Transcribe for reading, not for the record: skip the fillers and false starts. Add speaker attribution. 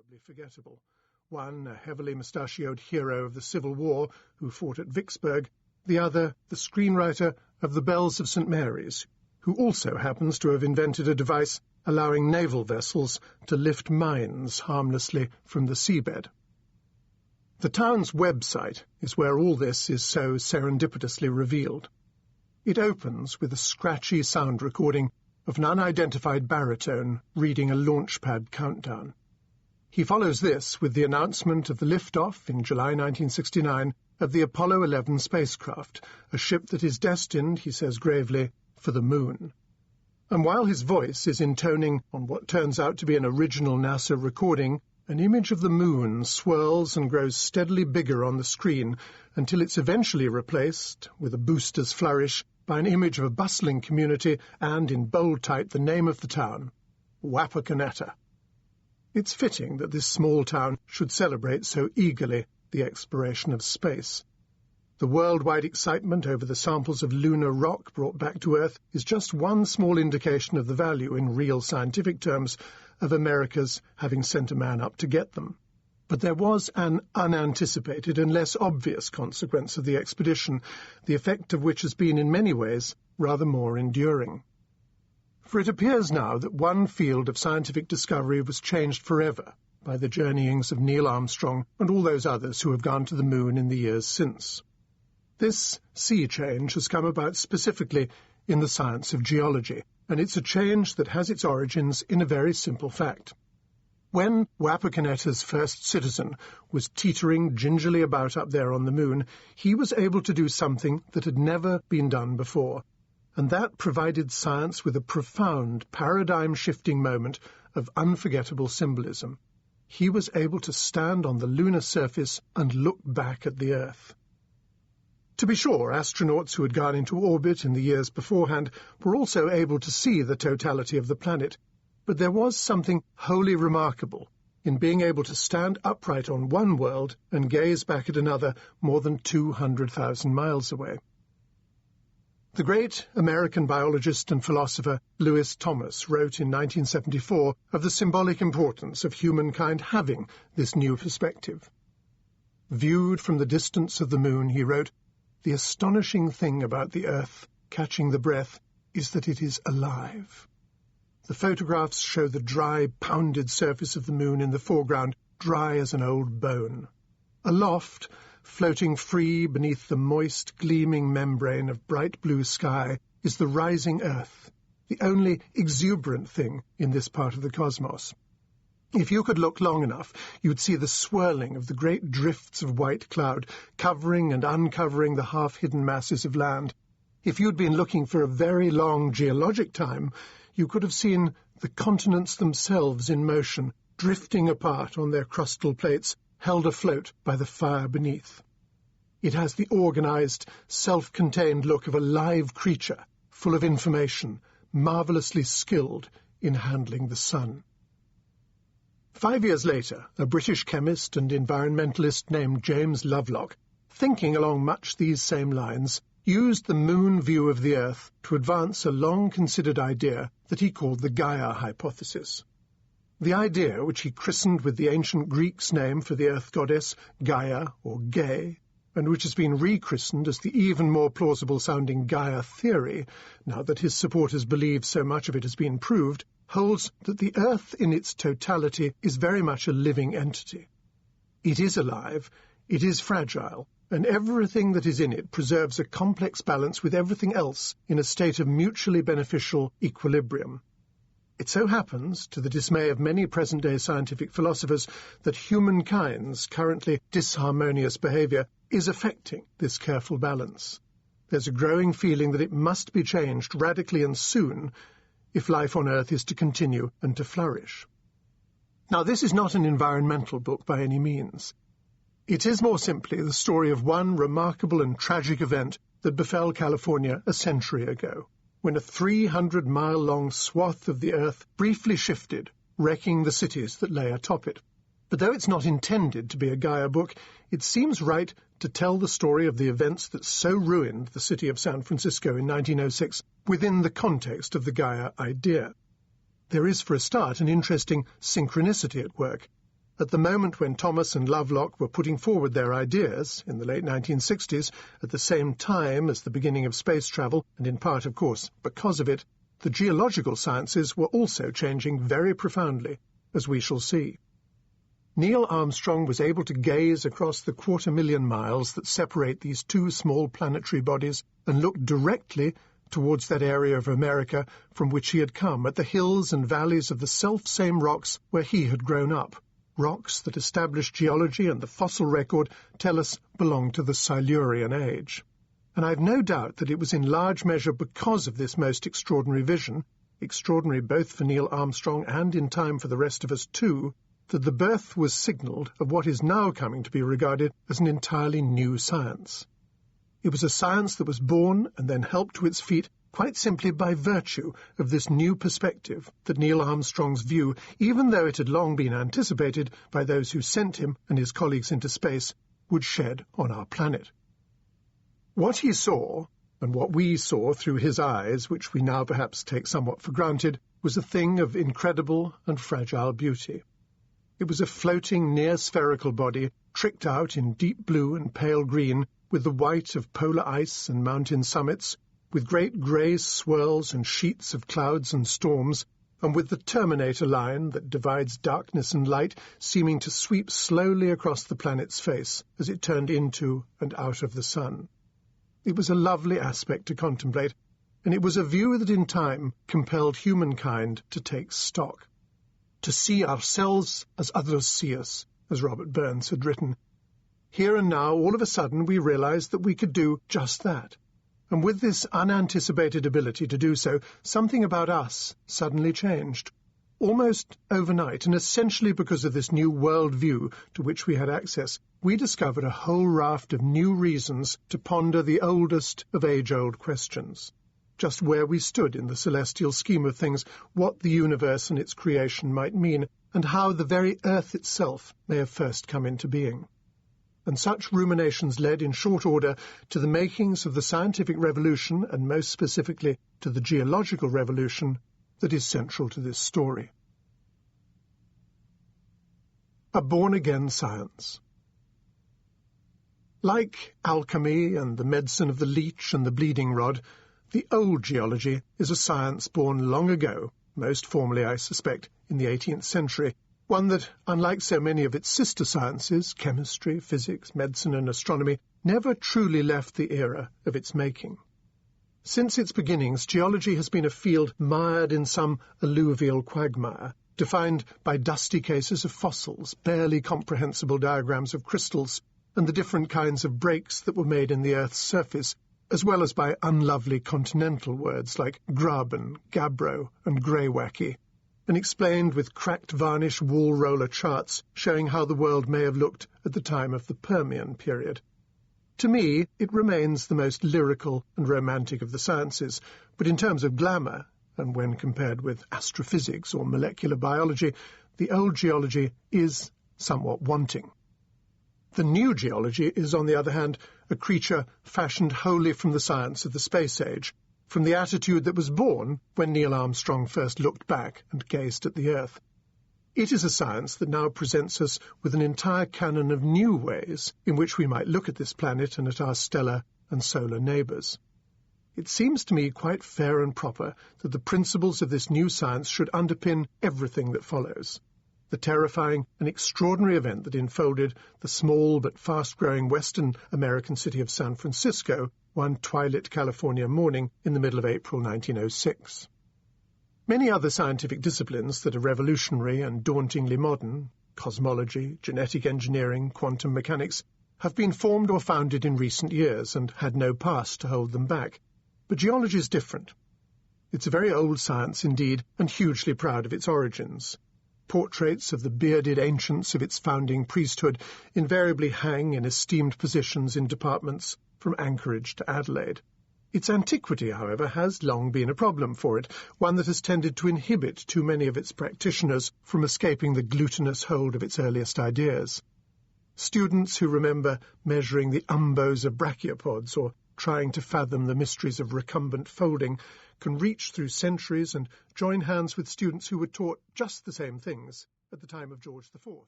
Speaker 1: terribly forgettable. One, a heavily mustachioed hero of the Civil War who fought at Vicksburg, the other, the screenwriter of The Bells of St. Mary's, who also happens to have invented a device allowing naval vessels to lift mines harmlessly from the seabed. The town's website is where all this is so serendipitously revealed. It opens with a scratchy sound recording of an unidentified baritone reading a launchpad countdown. He follows this with the announcement of the liftoff in July 1969 of the Apollo 11 spacecraft, a ship that is destined, he says gravely, for the moon. And while his voice is intoning on what turns out to be an original NASA recording, an image of the moon swirls and grows steadily bigger on the screen until it's eventually replaced, with a booster's flourish, by an image of a bustling community and, in bold type, the name of the town, Wapakoneta. It's fitting that this small town should celebrate so eagerly the exploration of space. The worldwide excitement over the samples of lunar rock brought back to Earth is just one small indication of the value, in real scientific terms, of America's having sent a man up to get them. But there was an unanticipated and less obvious consequence of the expedition, the effect of which has been in many ways rather more enduring. For it appears now that one field of scientific discovery was changed forever by the journeyings of Neil Armstrong and all those others who have gone to the moon in the years since. This sea change has come about specifically in the science of geology, and it's a change that has its origins in a very simple fact. When Wapakoneta's first citizen was teetering gingerly about up there on the moon, he was able to do something that had never been done before, and that provided science with a profound, paradigm-shifting moment of unforgettable symbolism. He was able to stand on the lunar surface and look back at the Earth. To be sure, astronauts who had gone into orbit in the years beforehand were also able to see the totality of the planet, but there was something wholly remarkable in being able to stand upright on one world and gaze back at another more than 200,000 miles away. The great American biologist and philosopher Lewis Thomas wrote in 1974 of the symbolic importance of humankind having this new perspective. Viewed from the distance of the moon, he wrote, "The astonishing thing about the Earth catching the breath is that it is alive." The photographs show the dry, pounded surface of the moon in the foreground, dry as an old bone. Aloft, floating free beneath the moist, gleaming membrane of bright blue sky, is the rising Earth, the only exuberant thing in this part of the cosmos. If you could look long enough, you'd see the swirling of the great drifts of white cloud, covering and uncovering the half-hidden masses of land. If you'd been looking for a very long geologic time, you could have seen the continents themselves in motion, drifting apart on their crustal plates, held afloat by the fire beneath. It has the organized, self-contained look of a live creature, full of information, marvelously skilled in handling the sun. 5 years later, a British chemist and environmentalist named James Lovelock, thinking along much these same lines, used the moon view of the Earth to advance a long-considered idea that he called the Gaia hypothesis. The idea, which he christened with the ancient Greeks' name for the Earth goddess, Gaia, or Ge, and which has been rechristened as the even more plausible-sounding Gaia theory, now that his supporters believe so much of it has been proved, holds that the Earth in its totality is very much a living entity. It is alive, it is fragile, and everything that is in it preserves a complex balance with everything else in a state of mutually beneficial equilibrium. It so happens, to the dismay of many present-day scientific philosophers, that humankind's currently disharmonious behaviour is affecting this careful balance. There's a growing feeling that it must be changed radically and soon if life on Earth is to continue and to flourish. Now, this is not an environmental book by any means. It is more simply the story of one remarkable and tragic event that befell California a century ago, when a 300-mile-long swath of the Earth briefly shifted, wrecking the cities that lay atop it. But though it's not intended to be a Gaia book, it seems right to tell the story of the events that so ruined the city of San Francisco in 1906 within the context of the Gaia idea. There is, for a start, an interesting synchronicity at work. at the moment when Thomas and Lovelock were putting forward their ideas, in the late 1960s, at the same time as the beginning of space travel, and in part, of course, because of it, the geological sciences were also changing very profoundly, as we shall see. Neil Armstrong was able to gaze across the 250,000 miles that separate these two small planetary bodies and look directly towards that area of America from which he had come, at the hills and valleys of the self-same rocks where he had grown up, rocks that established geology and the fossil record tell us belonged to the Silurian age. And I've no doubt that it was in large measure because of this most extraordinary vision, extraordinary both for Neil Armstrong and in time for the rest of us too, that the birth was signalled of what is now coming to be regarded as an entirely new science. It was a science that was born and then helped to its feet quite simply by virtue of this new perspective that Neil Armstrong's view, even though it had long been anticipated by those who sent him and his colleagues into space, would shed on our planet. What he saw, and what we saw through his eyes, which we now perhaps take somewhat for granted, was a thing of incredible and fragile beauty. It was a floating, near-spherical body, tricked out in deep blue and pale green, with the white of polar ice and mountain summits, with great grey swirls and sheets of clouds and storms, and with the terminator line that divides darkness and light seeming to sweep slowly across the planet's face as it turned into and out of the sun. It was a lovely aspect to contemplate, and it was a view that in time compelled humankind to take stock, to see ourselves as others see us, as Robert Burns had written. Here and now, all of a sudden, we realized that we could do just that. And with this unanticipated ability to do so, something about us suddenly changed, almost overnight, and essentially because of this new world view to which we had access. We discovered a whole raft of new reasons to ponder the oldest of age-old questions. Just where we stood in the celestial scheme of things, what the universe and its creation might mean, and how the very earth itself may have first come into being. And such ruminations led in short order to the makings of the scientific revolution, and most specifically to the geological revolution that is central to this story. A born-again science. Like alchemy and the medicine of the leech and the bleeding rod, the old geology is a science born long ago, most formally, I suspect, in the 18th century, one that, unlike so many of its sister sciences, chemistry, physics, medicine and astronomy, never truly left the era of its making. Since its beginnings, geology has been a field mired in some alluvial quagmire, defined by dusty cases of fossils, barely comprehensible diagrams of crystals, and the different kinds of breaks that were made in the Earth's surface, as well as by unlovely continental words like grub and gabbro and grey-wacky, and explained with cracked varnish wall roller charts showing how the world may have looked at the time of the Permian period. To me, it remains the most lyrical and romantic of the sciences, but in terms of glamour, and when compared with astrophysics or molecular biology, the old geology is somewhat wanting. The new geology is, on the other hand, a creature fashioned wholly from the science of the space age, from the attitude that was born when Neil Armstrong first looked back and gazed at the Earth. It is a science that now presents us with an entire canon of new ways in which we might look at this planet and at our stellar and solar neighbours. It seems to me quite fair and proper that the principles of this new science should underpin everything that follows. The terrifying and extraordinary event that enfolded the small but fast-growing Western American city of San Francisco one twilight California morning in the middle of April 1906. Many other scientific disciplines that are revolutionary and dauntingly modern, cosmology, genetic engineering, quantum mechanics, have been formed or founded in recent years and had no past to hold them back. But geology is different. It's a very old science indeed, and hugely proud of its origins. Portraits of the bearded ancients of its founding priesthood invariably hang in esteemed positions in departments from Anchorage to Adelaide. Its antiquity, however, has long been a problem for it, one that has tended to inhibit too many of its practitioners from escaping the glutinous hold of its earliest ideas. Students who remember measuring the umbos of brachiopods or trying to fathom the mysteries of recumbent folding can reach through centuries and join hands with students who were taught just the same things at the time of George IV.